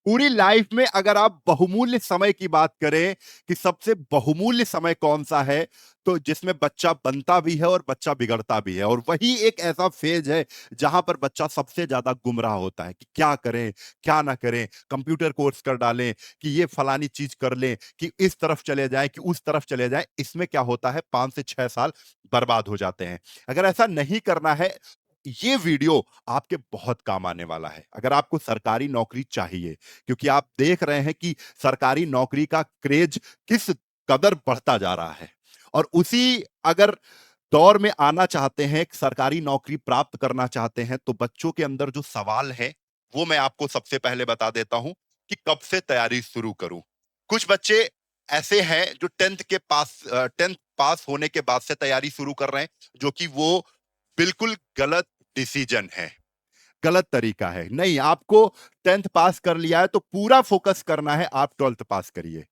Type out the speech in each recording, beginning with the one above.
पूरी लाइफ में अगर आप बहुमूल्य समय की बात करें कि सबसे बहुमूल्य समय कौन सा है, तो जिसमें बच्चा बनता भी है और बच्चा बिगड़ता भी है, और वही एक ऐसा फेज है जहां पर बच्चा सबसे ज्यादा गुमराह होता है कि क्या करें क्या ना करें, कंप्यूटर कोर्स कर डालें कि ये फलानी चीज कर लें, कि इस तरफ चले जाएं कि उस तरफ चले जाएं। इसमें क्या होता है, 5 से 6 साल बर्बाद हो जाते हैं। अगर ऐसा नहीं करना है, ये वीडियो आपके बहुत काम आने वाला है अगर आपको सरकारी नौकरी चाहिए, क्योंकि आप देख रहे हैं कि सरकारी नौकरी का क्रेज किस कदर बढ़ता जा रहा है। और उसी अगर दौर में आना चाहते हैं, सरकारी नौकरी प्राप्त करना चाहते हैं, तो बच्चों के अंदर जो सवाल है वो मैं आपको सबसे पहले बता देता हूं कि कब से तैयारी शुरू करूं। कुछ बच्चे ऐसे हैं जो टेंथ पास होने के बाद से तैयारी शुरू कर रहे हैं, जो कि वो बिल्कुल गलत डिसीजन है, गलत तरीका है। नहीं, आपको टेंथ पास कर लिया है तो पूरा फोकस करना है, आप ट्वेल्थ पास करिए।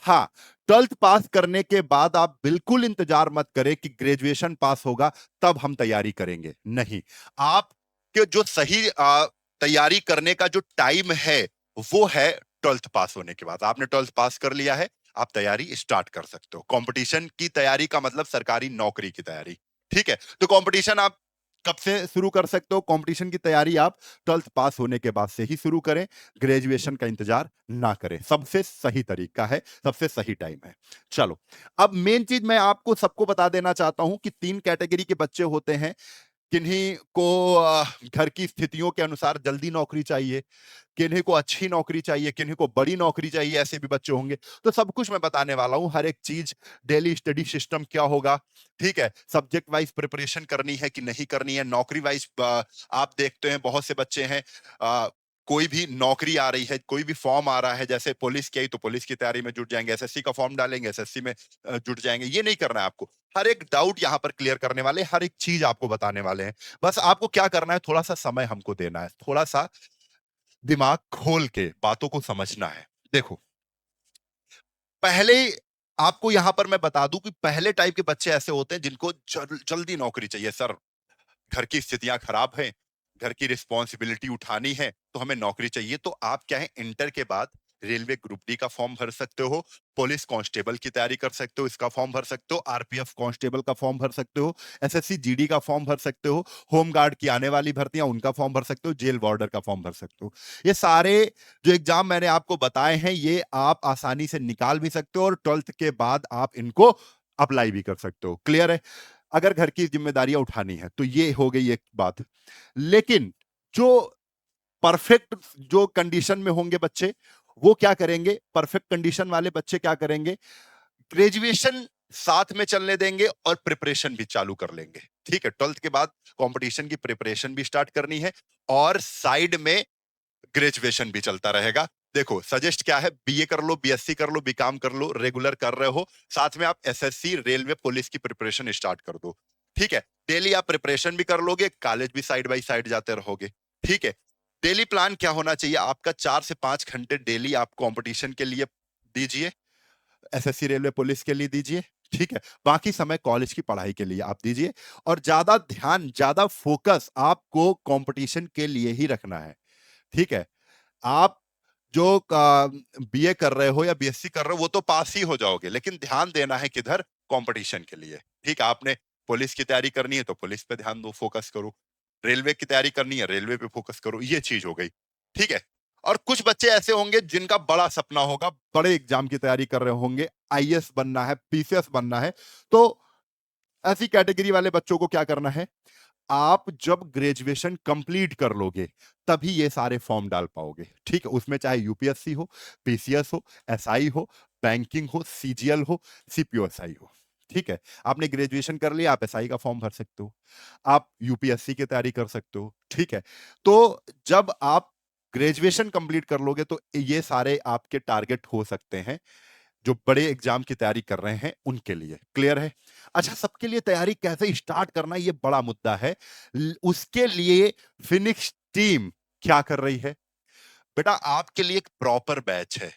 हाँ, ट्वेल्थ पास करने के बाद आप बिल्कुल इंतजार मत करें कि ग्रेजुएशन पास होगा तब हम तैयारी करेंगे। नहीं, आपके जो सही तैयारी करने का जो टाइम है वो है ट्वेल्थ पास होने के बाद। आपने ट्वेल्थ पास कर लिया है, आप तैयारी स्टार्ट कर सकते हो। कंपटीशन की तैयारी का मतलब सरकारी नौकरी की तैयारी। ठीक है, तो कंपटीशन आप कब से शुरू कर सकते हो? कंपटीशन की तैयारी आप ट्वेल्थ पास होने के बाद से ही शुरू करें, ग्रेजुएशन का इंतजार ना करें। सबसे सही तरीका है, सबसे सही टाइम है। चलो, अब मेन चीज मैं आपको सबको बता देना चाहता हूं कि 3 कैटेगरी के बच्चे होते हैं। किन्हीं को घर की स्थितियों के अनुसार जल्दी नौकरी चाहिए, किन्हीं को अच्छी नौकरी चाहिए, किन्हीं को बड़ी नौकरी चाहिए, ऐसे भी बच्चे होंगे। तो सब कुछ मैं बताने वाला हूं, हर एक चीज, डेली स्टडी सिस्टम क्या होगा, ठीक है, सब्जेक्ट वाइज प्रिपरेशन करनी है कि नहीं करनी है, नौकरी वाइज। आप देखते हैं बहुत से बच्चे हैं, कोई भी नौकरी आ रही है, कोई भी फॉर्म आ रहा है, जैसे पुलिस की आई तो पुलिस की तैयारी में जुट जाएंगे, एसएससी का फॉर्म डालेंगे, एसएससी में जुट जाएंगे। ये नहीं करना है आपको। हर एक डाउट यहां पर क्लियर करने वाले, हर एक चीज आपको बताने वाले हैं। बस आपको क्या करना है, थोड़ा सा समय हमको देना है, थोड़ा सा दिमाग खोल के बातों को समझना है। देखो, पहले आपको यहां पर मैं बता दूं कि पहले टाइप के बच्चे ऐसे होते हैं जिनको जल्दी नौकरी चाहिए। सर, घर की स्थितियां खराब हैं, घर की रिस्पॉन्सिबिलिटी उठानी है, तो हमें नौकरी चाहिए। तो आप क्या है, इंटर के बाद रेलवे ग्रुप डी का फॉर्म भर सकते हो, पुलिस कांस्टेबल की तैयारी कर सकते हो, इसका फॉर्म भर सकते हो, आरपीएफ कांस्टेबल का फॉर्म भर सकते हो, एसएससी जीडी का फॉर्म भर सकते हो, होम गार्ड की आने वाली भर्तियां उनका फॉर्म भर सकते हो, जेल वार्डर का फॉर्म भर सकते हो। ये सारे जो एग्जाम मैंने आपको बताए हैं, ये आप आसानी से निकाल भी सकते हो और ट्वेल्थ के बाद आप इनको अप्लाई भी कर सकते हो। क्लियर है? अगर घर की जिम्मेदारियां उठानी है तो ये हो गई एक बात। लेकिन जो परफेक्ट जो कंडीशन में होंगे बच्चे, वो क्या करेंगे? परफेक्ट कंडीशन वाले बच्चे क्या करेंगे? ग्रेजुएशन साथ में चलने देंगे और प्रिपरेशन भी चालू कर लेंगे। ठीक है, ट्वेल्थ के बाद कंपटीशन की प्रिपरेशन भी स्टार्ट करनी है और साइड में ग्रेजुएशन भी चलता रहेगा। देखो, सजेस्ट क्या है, बीए कर लो, बीएससी कर लो, बीकॉम कर लो, रेगुलर कर रहे हो, साथ में आप एसएससी, रेलवे, पुलिस की प्रिपरेशन स्टार्ट कर दो। ठीक है, डेली आप प्रिपरेशन भी कर लोगे, कॉलेज भी साइड बाय साइड जाते रहोगे। ठीक है, डेली प्लान क्या होना चाहिए आपका? 4 से 5 घंटे डेली आप कंपटीशन के लिए दीजिए, एसएससी, रेलवे, पुलिस के लिए दीजिए। ठीक है, बाकी समय कॉलेज की पढ़ाई के लिए आप दीजिए, और ज्यादा ध्यान, ज्यादा फोकस आपको कंपटीशन के लिए ही रखना है। ठीक है, आप जो बीए कर रहे हो या बीएससी कर रहे हो वो तो पास ही हो जाओगे, लेकिन ध्यान देना है किधर? कंपटीशन के लिए। ठीक है, आपने पुलिस की तैयारी करनी है तो पुलिस पे ध्यान दो, फोकस करो, रेलवे की तैयारी करनी है, रेलवे पे फोकस करो। ये चीज हो गई। ठीक है, और कुछ बच्चे ऐसे होंगे जिनका बड़ा सपना होगा, बड़े एग्जाम की तैयारी कर रहे होंगे, आईएएस बनना है, पीसीएस बनना है। तो ऐसी कैटेगरी वाले बच्चों को क्या करना है? आप जब ग्रेजुएशन कंप्लीट कर लोगे तभी ये सारे फॉर्म डाल पाओगे। ठीक है, उसमें चाहे यूपीएससी हो, पीसीएस हो, एसआई हो, बैंकिंग हो, सीजीएल हो, सीपीओएसआई हो। ठीक है, आपने ग्रेजुएशन कर लिया, आप एसआई का फॉर्म भर सकते हो, आप यूपीएससी की तैयारी कर सकते हो। ठीक है, तो जब आप ग्रेजुएशन कंप्लीट कर लोगे तो ये सारे आपके टारगेट हो सकते हैं जो बड़े एग्जाम की तैयारी कर रहे हैं उनके लिए। क्लियर है? अच्छा, सबके लिए तैयारी कैसे स्टार्ट करना, ये बड़ा मुद्दा है। उसके लिए फिनिक्स टीम क्या कर रही है? बेटा, आपके लिए एक प्रॉपर बैच है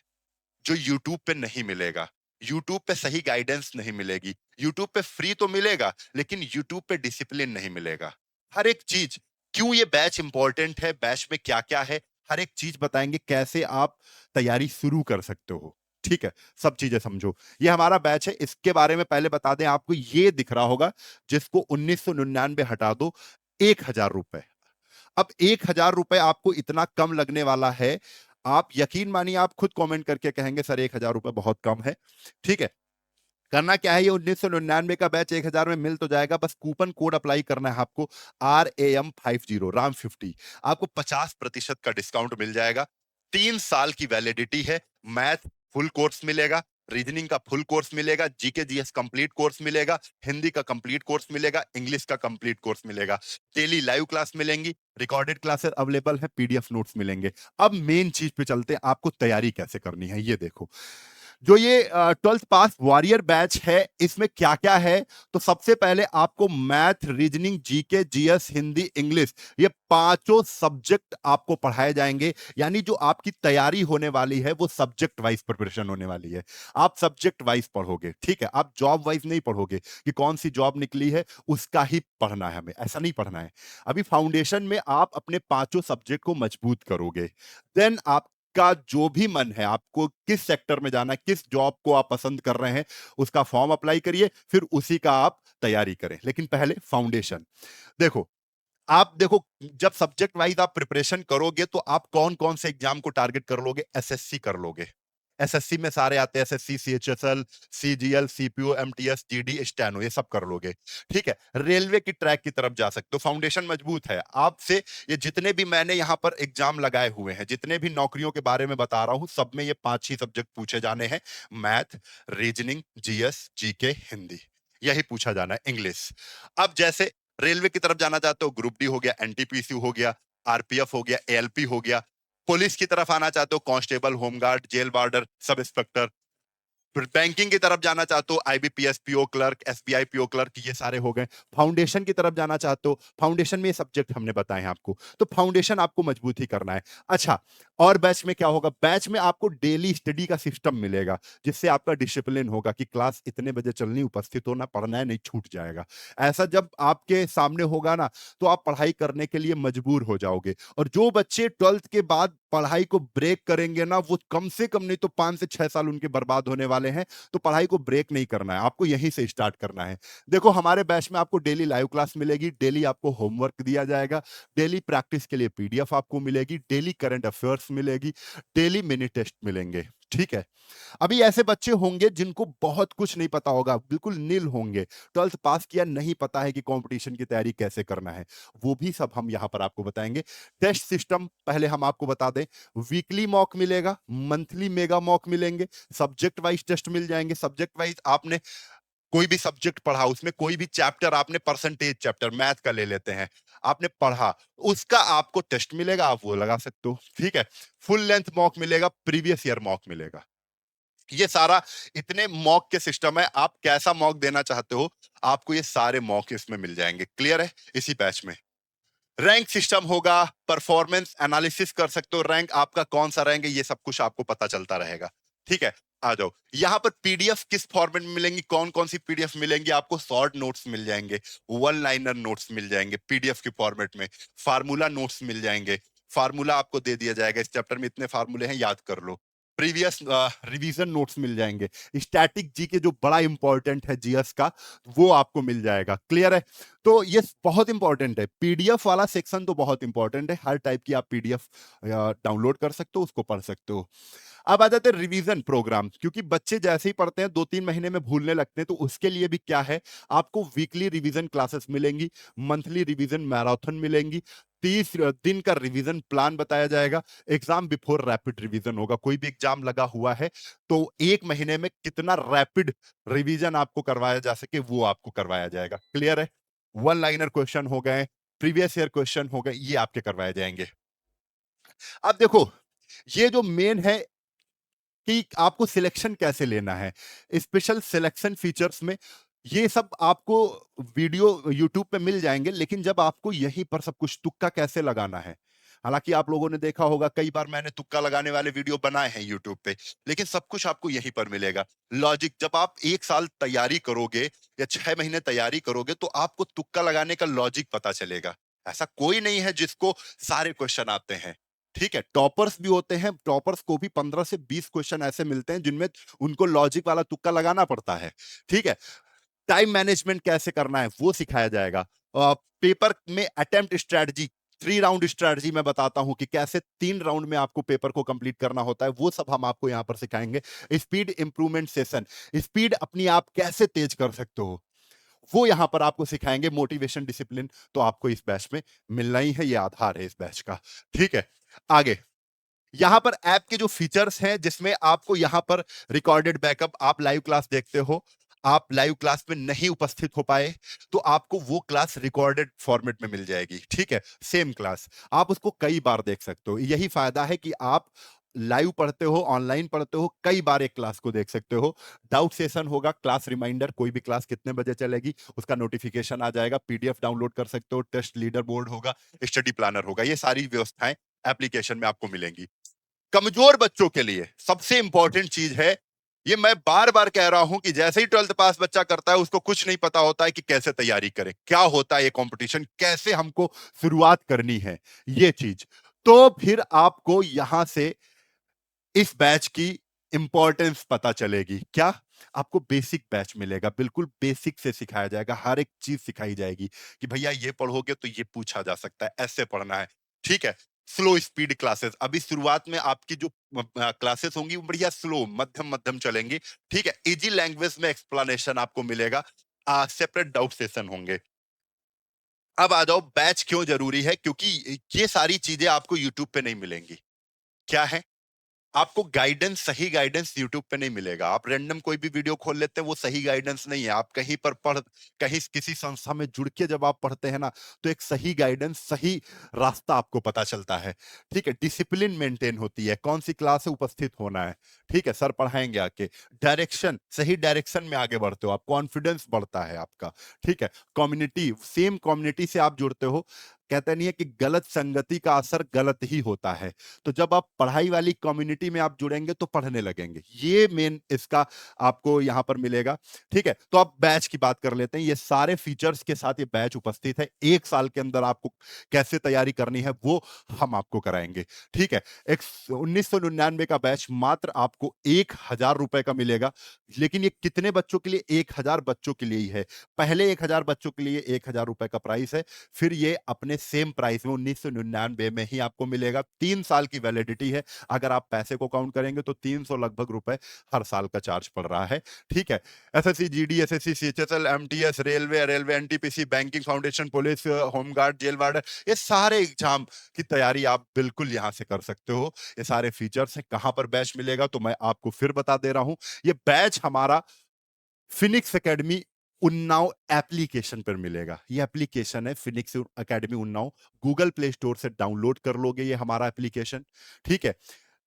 जो यूट्यूब पे नहीं मिलेगा। यूट्यूब पे सही गाइडेंस नहीं मिलेगी। यूट्यूब पे फ्री तो मिलेगा, लेकिन यूट्यूब पे डिसिप्लिन नहीं मिलेगा। हर एक चीज, क्यों ये बैच इंपॉर्टेंट है, बैच में क्या क्या है, हर एक चीज बताएंगे कैसे आप तैयारी शुरू कर सकते हो। ठीक है, सब चीजें समझो। ये हमारा बैच है, इसके बारे में पहले बता दें आपको, ये दिख रहा होगा जिसको 1999 हटा दो, 1,000 रुपए। अब 1,000 रुपए आपको इतना कम लगने वाला है, आप यकीन मानिए, आप खुद कमेंट करके कहेंगे सर 1,000 रुपए बहुत कम है। ठीक है, करना क्या है, ये 1999 का बैच 1,000 में मिल तो जाएगा, बस कूपन कोड अप्लाई करना है आपको, RAM50, RAM50। आपको 50% का डिस्काउंट मिल जाएगा। 3 साल की वैलिडिटी है। मैथ फुल कोर्स मिलेगा, रीजनिंग का फुल कोर्स मिलेगा, जीके जीएस कंप्लीट कोर्स मिलेगा, हिंदी का कंप्लीट कोर्स मिलेगा, इंग्लिश का कंप्लीट कोर्स मिलेगा। डेली लाइव क्लास मिलेंगी, रिकॉर्डेड क्लासेस अवेलेबल है, पीडीएफ नोट्स मिलेंगे। अब मेन चीज पे चलते हैं, आपको तैयारी कैसे करनी है ये देखो। जो ये 12th पास वॉरियर बैच है, इसमें क्या क्या है, तो सबसे पहले आपको math, reasoning, GK, GS, Hindi, English, ये पांचों सब्जेक्ट आपको पढ़ाए जाएंगे। यानी जो आपकी तैयारी होने वाली है वो सब्जेक्ट वाइज प्रिपरेशन होने वाली है। आप सब्जेक्ट वाइज पढ़ोगे, ठीक है, आप जॉब वाइज नहीं पढ़ोगे कि कौन सी जॉब निकली है उसका ही पढ़ना है, हमें ऐसा नहीं पढ़ना है। अभी फाउंडेशन में आप अपने पांचों सब्जेक्ट को मजबूत करोगे, देन आप का जो भी मन है, आपको किस सेक्टर में जाना है, किस जॉब को आप पसंद कर रहे हैं, उसका फॉर्म अप्लाई करिए, फिर उसी का आप तैयारी करें। लेकिन पहले फाउंडेशन देखो। आप देखो, जब सब्जेक्ट वाइज आप प्रिपरेशन करोगे तो आप कौन कौन से एग्जाम को टारगेट कर लोगे, एसएससी कर लोगे। एसएससी में सारे आते हैं, SSC, CHSL, CGL, CPO, MTS, GD, steno, ये सब कर लोगे। ठीक है, रेलवे की ट्रैक की तरफ जा सकते हो, फाउंडेशन मजबूत है आपसे। ये जितने भी मैंने यहां पर एग्जाम लगाए हुए हैं, जितने भी नौकरियों के बारे में बता रहा हूं, सब में ये 5 ही सब्जेक्ट पूछे जाने हैं, math, reasoning, GS, GK, Hindi, यही पूछा जाना है, इंग्लिश। अब जैसे रेलवे की तरफ जाना चाहते हो, ग्रुप डी हो गया, एनटीपीसी हो गया, आरपीएफ हो गया, एएलपी हो गया। पुलिस की तरफ आना चाहते हो, constable, home guard, jail वार्डर, sub inspector. फिर बैंकिंग की तरफ जाना चाहते हो, IBPS PO clerk, SBI PO clerk, ये सारे हो गए। फाउंडेशन की तरफ जाना चाहते हो, फाउंडेशन में ये सब्जेक्ट हमने बताए हैं आपको, तो फाउंडेशन आपको मजबूत ही करना है। अच्छा, और बैच में क्या होगा, बैच में आपको डेली स्टडी का सिस्टम मिलेगा, जिससे आपका डिसिप्लिन होगा कि क्लास इतने बजे चलनी, उपस्थित होना, पढ़ना है, नहीं छूट जाएगा। ऐसा जब आपके सामने होगा ना, तो आप पढ़ाई करने के लिए मजबूर हो जाओगे। और जो बच्चे 12th के बाद पढ़ाई को ब्रेक करेंगे ना, वो कम से कम नहीं तो 5 से 6 साल उनके बर्बाद होने वाले हैं। तो पढ़ाई को ब्रेक नहीं करना है, आपको यहीं से स्टार्ट करना है। देखो, हमारे बैच में आपको डेली लाइव क्लास मिलेगी, डेली आपको होमवर्क दिया जाएगा, डेली प्रैक्टिस के लिए पीडीएफ आपको मिलेगी, डेली करंट अफेयर्स मिलेगी, डेली मिनी टेस्ट मिलेंगे। ठीक है, अभी ऐसे बच्चे होंगे जिनको बहुत कुछ नहीं पता होगा, बिल्कुल नील होंगे, 12th पास किया, नहीं पता है कि कंपटीशन की तैयारी कैसे करना है, वो भी सब हम यहां पर आपको बताएंगे। टेस्ट सिस्टम पहले हम आपको बता दें, वीकली मॉक मिलेगा, मंथली मेगा मॉक मिलेंगे, सब्जेक्ट वाइज टेस्ट मिल जाएंगे। सब्जेक्ट वाइज आपने कोई भी सब्जेक्ट पढ़ा, उसमें कोई भी चैप्टर, आपने परसेंटेज चैप्टर मैथ का ले लेते हैं, आपने पढ़ा, उसका आपको टेस्ट मिलेगा, आप वो लगा सकते हो। ठीक है, फुल लेंथ मॉक मिलेगा, प्रीवियस ईयर मॉक मिलेगा। ये सारा इतने मॉक के सिस्टम है, आप कैसा मॉक देना चाहते हो, आपको ये सारे मॉक इसमें मिल जाएंगे। क्लियर है, इसी बैच में रैंक सिस्टम होगा, परफॉर्मेंस एनालिसिस कर सकते हो, रैंक आपका कौन सा रैंक है, ये सब कुछ आपको पता चलता रहेगा। ठीक है, आ जाओ यहां पर। पीडीएफ किस फॉर्मेट में मिलेंगी, कौन कौन सी पीडीएफ मिलेंगी आपको, शॉर्ट नोट्स मिल जाएंगे, वन लाइनर नोट्स मिल जाएंगे पीडीएफ के फॉर्मेट में, फार्मूला नोट्स मिल जाएंगे, फार्मूला आपको दे दिया जाएगा, इस चैप्टर में इतने फार्मूले हैं, याद कर लो। प्रीवियस रिवीजन नोट्स मिल जाएंगे, स्टैटिक जी के जो बड़ा इंपॉर्टेंट है जीएस का, वो आपको मिल जाएगा। क्लियर है, तो ये बहुत इंपॉर्टेंट है, पीडीएफ वाला सेक्शन तो बहुत इंपॉर्टेंट है, हर टाइप की आप पीडीएफ डाउनलोड कर सकते हो, उसको पढ़ सकते हो। अब आ जाते हैं रिवीजन प्रोग्राम, क्योंकि बच्चे जैसे ही पढ़ते हैं 2-3 महीने में भूलने लगते हैं, तो उसके लिए भी क्या है, आपको वीकली रिवीजन क्लासेस मिलेंगी, मंथली रिवीजन मैराथन मिलेंगी, 30 दिन का रिवीजन प्लान बताया जाएगा, एग्जाम बिफोर रैपिड रिवीजन होगा। कोई भी एग्जाम लगा हुआ है तो 1 महीने में कितना रैपिड रिवीजन आपको करवाया जा सके, वो आपको करवाया जाएगा। क्लियर है, वन लाइनर क्वेश्चन हो गए, प्रीवियस ईयर क्वेश्चन हो गए, ये आपके करवाए जाएंगे। अब देखो, ये जो मेन है कि आपको सिलेक्शन कैसे लेना है, स्पेशल सिलेक्शन फीचर्स में, ये सब आपको वीडियो यूट्यूब पे मिल जाएंगे, लेकिन जब आपको यहीं पर सब कुछ तुक्का कैसे लगाना है, हालांकि आप लोगों ने देखा होगा, कई बार मैंने तुक्का लगाने वाले वीडियो बनाए हैं यूट्यूब पे, लेकिन सब कुछ आपको यहीं पर मिलेगा। लॉजिक, जब आप 1 साल तैयारी करोगे या 6 महीने तैयारी करोगे, तो आपको तुक्का लगाने का लॉजिक पता चलेगा। ऐसा कोई नहीं है जिसको सारे क्वेश्चन आते हैं। ठीक है, टॉपर्स भी होते हैं, टॉपर्स को भी 15 से 20 क्वेश्चन ऐसे मिलते हैं जिनमें उनको लॉजिक वाला तुक्का लगाना पड़ता है। ठीक है, टाइम मैनेजमेंट कैसे करना है वो सिखाया जाएगा। पेपर में अटेम्प्ट स्ट्रेटजी, 3 राउंड स्ट्रेटजी मैं बताता हूं कि कैसे 3 राउंड में आपको पेपर को कंप्लीट करना होता है, वो सब हम आपको यहां पर सिखाएंगे। स्पीड इंप्रूवमेंट सेशन, स्पीड अपनी आप कैसे तेज कर सकते हो वो यहां पर आपको सिखाएंगे। मोटिवेशन डिसिप्लिन तो आपको इस बैच में मिलना ही है, ये आधार है इस बैच का। ठीक है, आगे यहां पर ऐप के जो फीचर्स हैं जिसमें आपको यहां पर रिकॉर्डेड बैकअप, आप लाइव क्लास देखते हो, आप लाइव क्लास में नहीं उपस्थित हो पाए तो आपको वो क्लास रिकॉर्डेड फॉर्मेट में मिल जाएगी। ठीक है, सेम क्लास आप उसको कई बार देख सकते हो। यही फायदा है कि आप लाइव पढ़ते हो, ऑनलाइन पढ़ते हो, कई बार एक क्लास को देख सकते हो। डाउट सेशन होगा, क्लास रिमाइंडर, कोई भी क्लास कितने बजे चलेगी उसका नोटिफिकेशन आ जाएगा, पीडीएफ डाउनलोड कर सकते हो, टेस्ट लीडर बोर्ड होगा, स्टडी प्लानर होगा, ये सारी व्यवस्थाएं एप्लीकेशन में आपको मिलेंगी। कमजोर बच्चों के लिए सबसे इंपॉर्टेंट चीज है, ये मैं बार बार कह रहा हूं कि जैसे ही 12th पास बच्चा करता है उसको कुछ नहीं पता होता है कि कैसे तैयारी करें, क्या होता है ये कंपटीशन, कैसे हमको शुरुआत करनी है, ये चीज। तो फिर आपको यहां से इस बैच की इंपॉर्टेंस पता चलेगी। क्या आपको बेसिक बैच मिलेगा, बिल्कुल बेसिक से सिखाया जाएगा, हर एक चीज सिखाई जाएगी कि भैया ये पढ़ोगे तो ये पूछा जा सकता है, ऐसे पढ़ना है। ठीक है, स्लो स्पीड क्लासेस, अभी शुरुआत में आपकी जो क्लासेस होंगी वो बढ़िया स्लो मध्यम मध्यम चलेंगी। ठीक है, इजी लैंग्वेज में एक्सप्लेनेशन आपको मिलेगा, सेपरेट डाउट सेशन होंगे। अब आ जाओ बैच क्यों जरूरी है, क्योंकि ये सारी चीजें आपको यूट्यूब पे नहीं मिलेंगी। क्या है, आपको गाइडेंस, सही गाइडेंस YouTube पे नहीं मिलेगा। आप रैंडम कोई भी वीडियो खोल लेते हैं, वो सही गाइडेंस नहीं है। आप कहीं पर पढ़, कहीं किसी संस्था में जुड़ के जब आप पढ़ते हैं ना, तो एक सही गाइडेंस, सही रास्ता आपको पता चलता है। ठीक है, डिसिप्लिन मेंटेन होती है, कौन सी क्लास में उपस्थित होना है। ठीक है, सर पढ़ाएंगे आके, डायरेक्शन, सही डायरेक्शन में आगे बढ़ते हो आप, कॉन्फिडेंस बढ़ता है आपका। ठीक है, कम्युनिटी, सेम कम्युनिटी से आप जुड़ते हो, कहते नहीं है कि गलत संगति का असर गलत ही होता है। तो जब आप पढ़ाई वाली कम्युनिटी में आप जुड़ेंगे तो पढ़ने लगेंगे, ये मेन इसका आपको यहां पर मिलेगा। ठीक है, तो अब बैच की बात कर लेते हैं। ये सारे फीचर्स के साथ ये बैच उपस्थित है, 1 साल के अंदर आपको कैसे तैयारी करनी है वो हम आपको कराएंगे। ठीक है, एक 1999 का बैच मात्र आपको 1,000 रुपए का मिलेगा। लेकिन ये कितने बच्चों के लिए? 1,000 बच्चों के लिए ही है। पहले 1,000 बच्चों के लिए 1,000 रुपए का प्राइस है, फिर ये अपने सेम प्राइस में 1999 में ही आपको मिलेगा। 3 साल की वैलिडिटी है, अगर आप पैसे को काउंट करेंगे तो 300 लगभग रुपए हर साल का चार्ज पड़ रहा है। ठीक है, SSC GD, SSC CHSL, MTS, railway, railway NTPC, banking, foundation, police, home guard, jail warden, ये सारे एग्जाम की तैयारी आप बिल्कुल यहां से कर सकते हो। ये सारे फीचर्स हैं। कहां पर बैच मिलेगा तो मैं आपको फिर बता दे रहा हूं। ये बैच हमारा फिनिक्स एकेडमी उन्नाव एप्लीकेशन पर मिलेगा। ये एप्लीकेशन है Phoenix academy Unnao, Google play store से डाउनलोड कर लोगे ये हमारा एप्लीकेशन। ठीक है,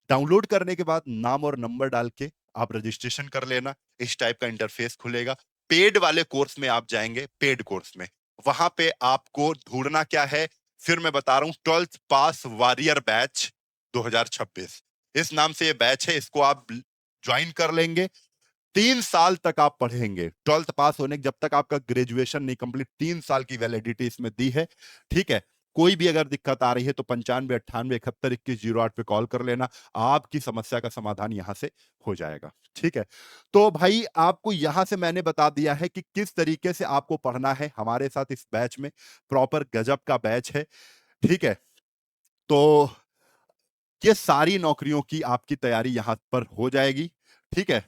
डाउनलोड करने के बाद नाम और नंबर डाल के आप रजिस्ट्रेशन कर लेना, इस टाइप का इंटरफेस खुलेगा। पेड वाले कोर्स में आप जाएंगे, पेड कोर्स में वहां पे आपको ढूंढना क्या है, फिर मैं बता रहा हूं, 12th पास वॉरियर बैच 2026, इस नाम से ये बैच है, इसको आप ज्वाइन कर लेंगे। 3 साल तक आप पढ़ेंगे, 12th पास होने जब तक आपका ग्रेजुएशन नहीं कंप्लीट, 3 साल की वैलिडिटी इसमें दी है। ठीक है, कोई भी अगर दिक्कत आ रही है तो 95 98 71 21 08 पे कॉल कर लेना, आपकी समस्या का समाधान यहां से हो जाएगा। ठीक है, तो भाई आपको यहां से मैंने बता दिया है कि किस तरीके से आपको पढ़ना है हमारे साथ इस बैच में, प्रॉपर गजब का बैच है। ठीक है, तो ये सारी नौकरियों की आपकी तैयारी यहां पर हो जाएगी। ठीक है,